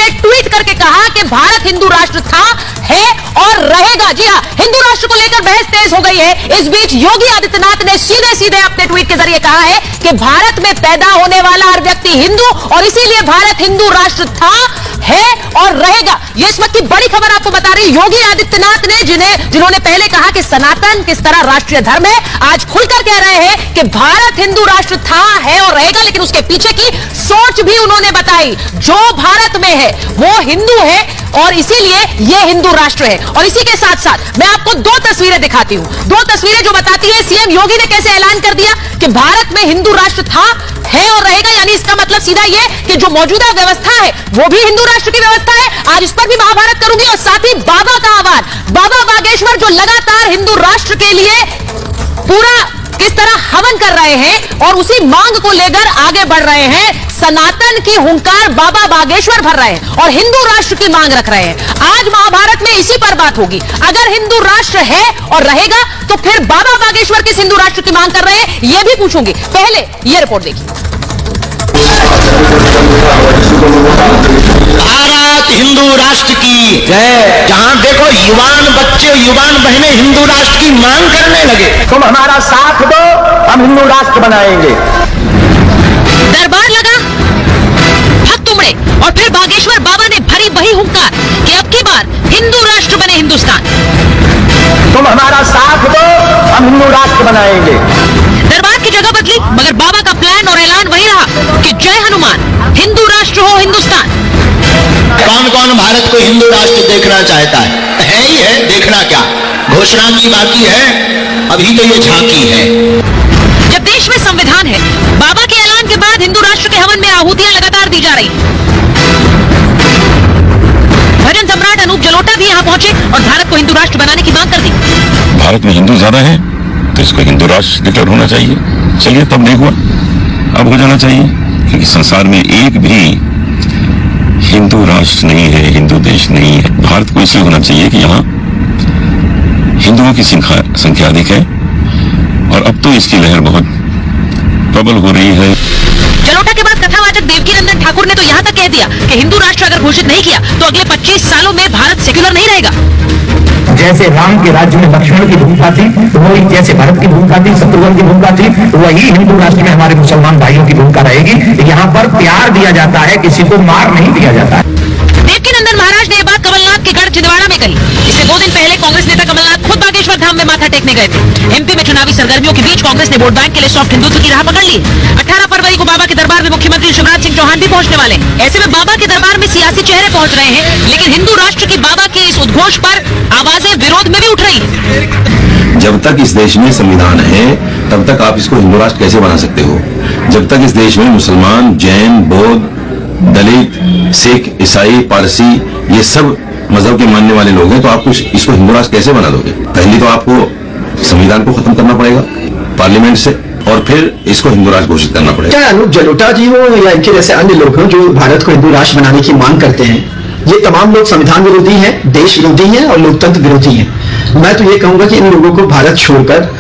ने ट्वीट करके कहा कि भारत हिंदू राष्ट्र था, है और रहेगा। जी हां, हिंदू राष्ट्र को लेकर बहस तेज हो गई है। इस बीच योगी आदित्यनाथ ने सीधे सीधे अपने ट्वीट के जरिए कहा है कि भारत में पैदा होने वाला हर व्यक्ति हिंदू और इसीलिए भारत हिंदू राष्ट्र था, है और रहेगा। ये इस वक्त की बड़ी खबर आपको बता रही योगी आदित्यनाथ ने, जिन्होंने पहले कहा कि सनातन किस तरह राष्ट्रीय धर्म है, आज खुलकर कह रहे हैं कि भारत हिंदू राष्ट्र था, है और रहेगा। लेकिन उसके पीछे की सोच भी उन्होंने बताई। जो भारत में है वो हिंदू है और इसीलिए यह हिंदू राष्ट्र है। और इसी के साथ साथ मैं आपको दो तस्वीरें दिखाती हूं, दो तस्वीरें जो बताती है सीएम योगी ने कैसे ऐलान कर दिया कि भारत में हिंदू राष्ट्र था, है और रहेगा। यानी इसका मतलब सीधा यह कि जो मौजूदा व्यवस्था है वो भी हिंदू राष्ट्र की व्यवस्था है। आज इस पर भी महाभारत करूंगी और साथ ही बाबा का आह्वान, बाबा बागेश्वर जो लगातार हिंदू राष्ट्र के लिए पूरा किस तरह हवन कर रहे हैं और उसी मांग को लेकर आगे बढ़ रहे हैं। सनातन की हुंकार बाबा बागेश्वर भर रहे हैं और हिंदू राष्ट्र की मांग रख रहे हैं। आज महाभारत में इसी पर बात होगी। अगर हिंदू राष्ट्र है और रहेगा तो फिर बाबा बागेश्वर किस हिंदू राष्ट्र की मांग कर रहे हैं यह भी पूछूंगी। पहले यह रिपोर्ट देखिए। भारत हिंदू राष्ट्र की जय। जहां देखो युवान बच्चे युवान बहनें हिंदू राष्ट्र की मांग करने लगे, तुम हमारा साथ दो, हम हिंदू राष्ट्र बनाएंगे। दरबार लगा, भक्त उमड़े और फिर बागेश्वर बाबा ने भरी वही हुंकार कि अब की बार हिंदू राष्ट्र बने हिंदुस्तान। तुम हमारा साथ दो, हम हिंदू राष्ट्र बनाएंगे। दरबार की जगह बदली मगर बाबा का प्लान और ऐलान वही रहा कि जय हनुमान, हिंदू राष्ट्र हो हिंदुस्तान। कौन कौन भारत को हिंदू राष्ट्र देखना चाहता है ही है, देखना क्या, घोषणा की बाकी है, अभी तो ये झांकी है। जब देश में संविधान है, बाबा के ऐलान के बाद हिंदू राष्ट्र के हवन में आहुतियां लगातार दी जा रही। भजन सम्राट अनूप जलोटा भी यहाँ पहुंचे और भारत को हिंदू राष्ट्र बनाने की मांग कर दी। भारत में हिंदू ज्यादा है तो इसको हिंदू राष्ट्र डिक्लेयर होना चाहिए। चलिए तब नहीं हुआ, अब हो जाना चाहिए, क्योंकि संसार में एक भी हिंदू राष्ट्र नहीं है, हिंदू देश नहीं है। भारत को इसलिए होना चाहिए कि यहाँ हिंदुओं की संख्या अधिक है और अब तो इसकी लहर बहुत प्रबल हो रही है। जलोटा के बाद कथावाचक देवकीनंदन ठाकुर ने तो यहाँ तक कह दिया कि हिंदू राष्ट्र अगर घोषित नहीं किया तो अगले 25 सालों में भारत सेक्युलर नहीं रहेगा। जैसे राम के राज्य में लक्ष्मण की भूमिका थी, वही जैसे भरत की भूमिका थी, शत्रुघ्न की भूमिका थी, वही हिंदू राष्ट्र में हमारे मुसलमान भाइयों की भूमिका रहेगी। यहाँ पर प्यार दिया जाता है, किसी को मार नहीं दिया जाता है। देवकीनंदन महाराज ने यह बात कमलनाथ के गढ़ छिंदवाड़ा में कही। इससे 2 दिन पहले कांग्रेस नेता कमलनाथ खुद बागेश्वर धाम में माथा टेकने गए थे। एमपी में चुनावी सरगर्मियों के बीच कांग्रेस ने वोट बैंक के लिए सॉफ्ट हिंदुत्व की राह पकड़ ली। 18 फरवरी को बाबा के दरबार में मुख्यमंत्री शिवराज सिंह चौहान भी पहुंचने वाले। ऐसे में बाबा के दरबार में सियासी चेहरे पहुंच रहे हैं, लेकिन हिंदू राष्ट्र की बाबा के इस उद्घोष पर आवाजें विरोध में भी उठ रही है। जब तक इस देश में संविधान है तब तक आप इसको हिंदू राष्ट्र कैसे बना सकते हो? जब तक इस देश में मुसलमान, जैन, बौद्ध, दलित, सिख, ईसाई, पारसी ये सब मजहब के मानने वाले लोग हैं, तो आप इसको हिंदू राष्ट्र कैसे बना दोगे? पहले तो आपको संविधान को खत्म करना पड़ेगा पार्लियामेंट से और फिर इसको हिंदू राष्ट्र घोषित करना पड़ेगा। चाहे अनूप जलोटा जी हो या इनके जैसे अन्य लोग हों जो भारत को हिंदू राष्ट्र बनाने की मांग करते हैं, ये तमाम लोग संविधान विरोधी हैं, देश विरोधी हैं और लोकतंत्र विरोधी हैं। मैं तो ये कहूंगा कि इन लोगों को भारत छोड़कर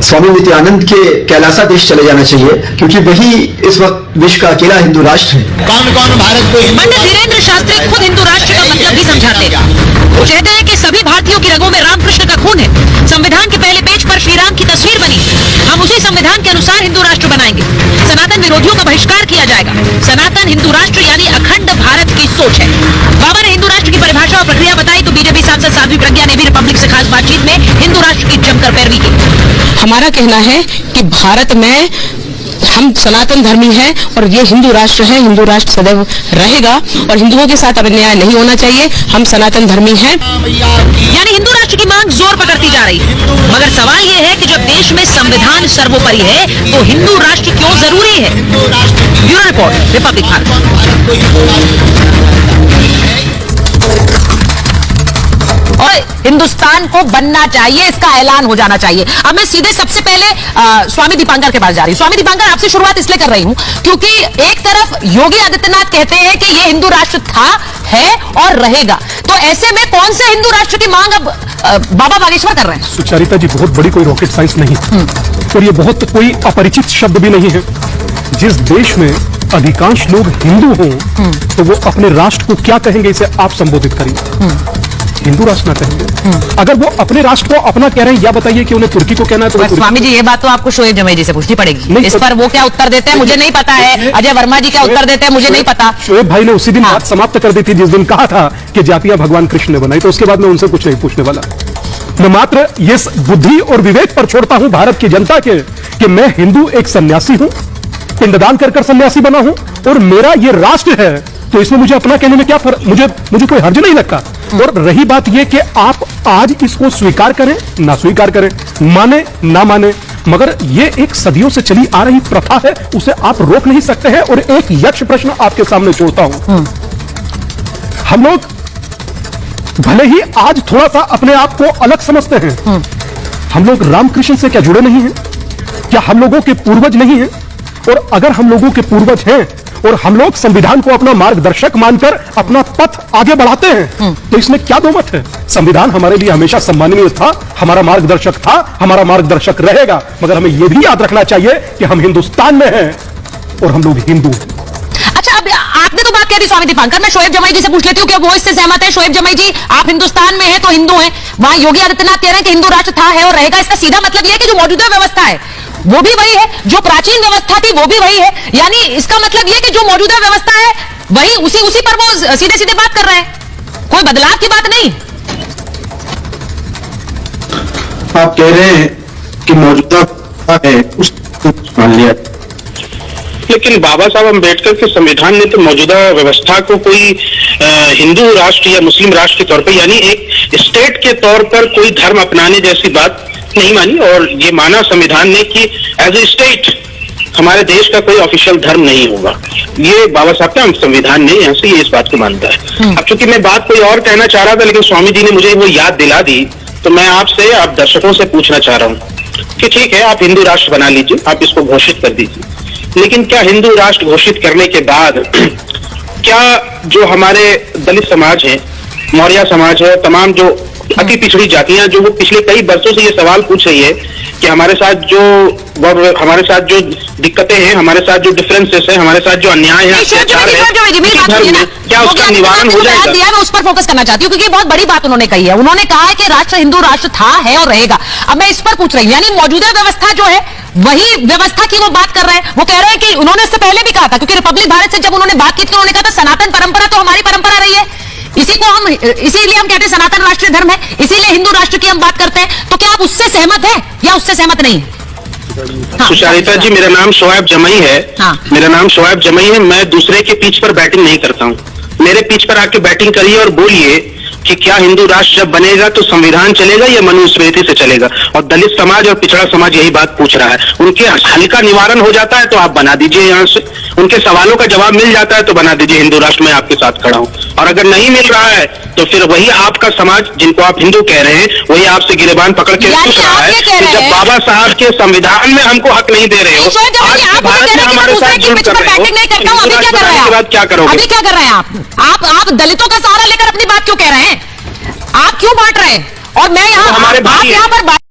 स्वामी नित्यानंद के कैलासा देश चले जाना चाहिए, क्योंकि वही इस वक्त विश्व का अकेला हिंदू राष्ट्र है। कौन कौन भारत को पंडित धीरेन्द्र शास्त्री खुद हिंदू राष्ट्र का मतलब भी समझाते हैं। वो कहते हैं कि सभी भारतीयों की रगों में रामकृष्ण का खून है। संविधान के पहले पेज पर श्री राम की तस्वीर बनी, हम उसी संविधान के अनुसार हिंदू राष्ट्र बनाएंगे। सनातन विरोधियों का बहिष्कार किया जाएगा। सनातन हिंदू राष्ट्र यानी अखंड भारत की सोच है। बाबा ने हिंदू राष्ट्र की परिभाषा और प्रक्रिया बताई तो बीजेपी सांसद साध्वी प्रज्ञा ने भी रिपब्लिक से खास बातचीत में हिंदू राष्ट्र की जमकर पैरवी की। हमारा कहना है कि भारत में हम सनातन धर्मी हैं और ये हिंदू राष्ट्र है, हिंदू राष्ट्र सदैव रहेगा और हिंदुओं के साथ अन्याय नहीं होना चाहिए। हम सनातन धर्मी हैं। यानी हिंदू राष्ट्र की मांग जोर पकड़ती जा रही है। मगर सवाल ये है कि जब देश में संविधान सर्वोपरि है तो हिंदू राष्ट्र क्यों जरूरी है? ब्यूरो रिपोर्ट, रिपब्लिक और हिंदुस्तान को बनना चाहिए, इसका ऐलान हो जाना चाहिए। अब मैं सीधे सबसे पहले स्वामी दीपांकर के पास जा रही हूं। स्वामी दीपांकर, आपसे शुरुआत इसलिए कर रही हूं क्योंकि एक तरफ योगी आदित्यनाथ कहते हैं कि यह हिंदू राष्ट्र था, है और रहेगा, तो ऐसे में कौन से हिंदू राष्ट्र की मांग अब बाबा बागेश्वर कर रहे हैं? सुचारिता जी, बहुत बड़ी कोई रॉकेट साइंस नहीं और ये बहुत कोई अपरिचित शब्द भी नहीं है। जिस देश में अधिकांश लोग हिंदू हों तो वो अपने राष्ट्र को क्या कहेंगे, इसे आप संबोधित करिए। हिंदू राष्ट्र ना कहेंगे। अगर वो अपने राष्ट्र को अपना कह रहे हैं, या बताइए कि उन्हें तुर्की को कहना है तो स्वामी जी ये बात तो आपको शोएब जमाई जी से पूछनी पड़ेगी। इस पर वो क्या उत्तर देते हैं मुझे नहीं पता है, अजय वर्मा जी क्या उत्तर देते हैं मुझे नहीं पता। शोएब भाई ने उसी दिन बात समाप्त कर दी थी जिस दिन कहा था कि जातियां भगवान कृष्ण ने बनाई, तो उसके बाद मैं उनसे कुछ नहीं पूछने वाला। मैं मात्र ये बुद्धि और विवेक पर छोड़ता हूं भारत की जनता के कि मैं हिंदू एक सन्यासी हूं, पिंडदान कर सन्यासी बना हूं, और मेरा ये राष्ट्र है, तो इसमें मुझे अपना कहने में क्या फर्क, मुझे कोई हर्ज नहीं लगता। और रही बात यह कि आप आज इसको स्वीकार करें ना स्वीकार करें, माने ना माने, मगर ये एक सदियों से चली आ रही प्रथा है, उसे आप रोक नहीं सकते हैं। और एक यक्ष प्रश्न आपके सामने छोड़ता हूं, हम लोग भले ही आज थोड़ा सा अपने आप को अलग समझते हैं, हम लोग रामकृष्ण से क्या जुड़े नहीं हैं? क्या हम लोगों के पूर्वज नहीं हैं? और अगर हम लोगों के पूर्वज हैं और हम लोग संविधान को अपना मार्गदर्शक मानकर अपना पथ आगे बढ़ाते हैं, तो इसमें क्या दो मत है? संविधान हमारे लिए हमेशा सम्माननीय था, हमारा मार्गदर्शक था, हमारा मार्गदर्शक रहेगा, मगर हमें यह भी याद रखना चाहिए कि हम हिंदुस्तान में हैं और हम लोग हिंदू हैं। अच्छा, अब आपने तो बात कह दी स्वामी दीपांकर, मैं शोएब जमाई जी से पूछ लेती हूँ कि वो इससे सहमत है। शोएब जमाई जी, आप हिंदुस्तान में हैं तो हिंदू हैं, वहां योगी आदित्यनाथ कह रहे हैं कि हिंदू राष्ट्र था, है और रहेगा। इसका सीधा मतलब यह है कि जो मौजूदा व्यवस्था है वो भी वही है, जो प्राचीन व्यवस्था थी वो भी वही है। यानी इसका मतलब यह कि जो मौजूदा व्यवस्था है वही उसी पर वो सीधे सीधे बात कर रहे हैं, कोई बदलाव की बात नहीं। आप कह रहे हैं कि मौजूदा है उसको मान लिया, लेकिन बाबा साहब अम्बेडकर के संविधान ने तो मौजूदा व्यवस्था को कोई हिंदू राष्ट्र या मुस्लिम राष्ट्र के तौर पर, यानी एक स्टेट के तौर पर कोई धर्म अपनाने जैसी बात नहीं मानी, और ये माना संविधान ने कि एज ए स्टेट हमारे देश का कोई ऑफिशियल धर्म नहीं होगा। ये बाबा साहब का संविधान ने यहाँ से ये इस बात को मानता है। अब चूंकि मैं बात कोई और कहना चाह रहा था, लेकिन स्वामी जी ने मुझे वो याद दिला दी, तो मैं आपसे, आप दर्शकों से पूछना चाह रहा हूँ कि ठीक है, आप हिंदू राष्ट्र बना लीजिए, आप इसको घोषित कर दीजिए, लेकिन क्या हिंदू राष्ट्र घोषित करने के बाद क्या जो हमारे दलित समाज है, मौर्य समाज है, तमाम जो अति पिछड़ी जातियां जो वो पिछले कई वर्षों से ये सवाल पूछ रही है कि हमारे साथ जो दिक्कतें हैं, हमारे साथ जो डिफरेंसेस हैं, हमारे साथ जो अन्याय है, अत्याचार है, क्या उसका निवारण हो जाएगा? मैं उस पर फोकस करना चाहती हूँ क्योंकि बहुत बड़ी बात उन्होंने कही है। उन्होंने कहा है कि राष्ट्र हिंदू राष्ट्र था, है और रहेगा। अब मैं इस पर पूछ रही हूँ, यानी मौजूदा व्यवस्था जो है वही व्यवस्था की वो बात कर रहे हैं। वो कह रहे हैं कि उन्होंने इससे पहले भी कहा था, क्योंकि रिपब्लिक भारत से जब उन्होंने बात की थी उन्होंने कहा था सनातन परंपरा तो हमारी परंपरा रही है, इसीलिए हम कहते हैं सनातन राष्ट्रीय धर्म है, इसीलिए हिंदू राष्ट्र की हम बात करते हैं। तो क्या आप उससे सहमत हैं या उससे सहमत नहीं? सुचारिता जी, मेरा नाम शोएब जमाई है। मेरा नाम शोएब जमाई है। मैं दूसरे के पीछ पर बैटिंग नहीं करता हूँ। मेरे पीछ पर आके बैटिंग करिए और बोलिए कि क्या हिंदू राष्ट्र जब बनेगा तो संविधान चलेगा या मनुस्मृति से चलेगा? और दलित समाज और पिछड़ा समाज यही बात पूछ रहा है। उनके हल का निवारण हो जाता है तो आप बना दीजिए, यहाँ से उनके सवालों का जवाब मिल जाता है तो बना दीजिए हिंदू राष्ट्र में आपके साथ खड़ा हूं। और अगर नहीं मिल रहा है तो फिर वही आपका समाज, जिनको आप हिंदू कह रहे हैं, वही आपसे गिरेबान पकड़ के पूछ रहा है कि जब बाबा साहब के संविधान में हमको हक नहीं दे रहे हो, आज भारत में हमारे साथ जुड़ कर रहे हो, के बाद क्या करोगे? अभी क्या कर रहे हैं आप दलितों का सहारा लेकर अपनी बात क्यों कह रहे हैं? आप क्यों बांट रहे हैं? और मैं यहाँ, आप यहाँ पर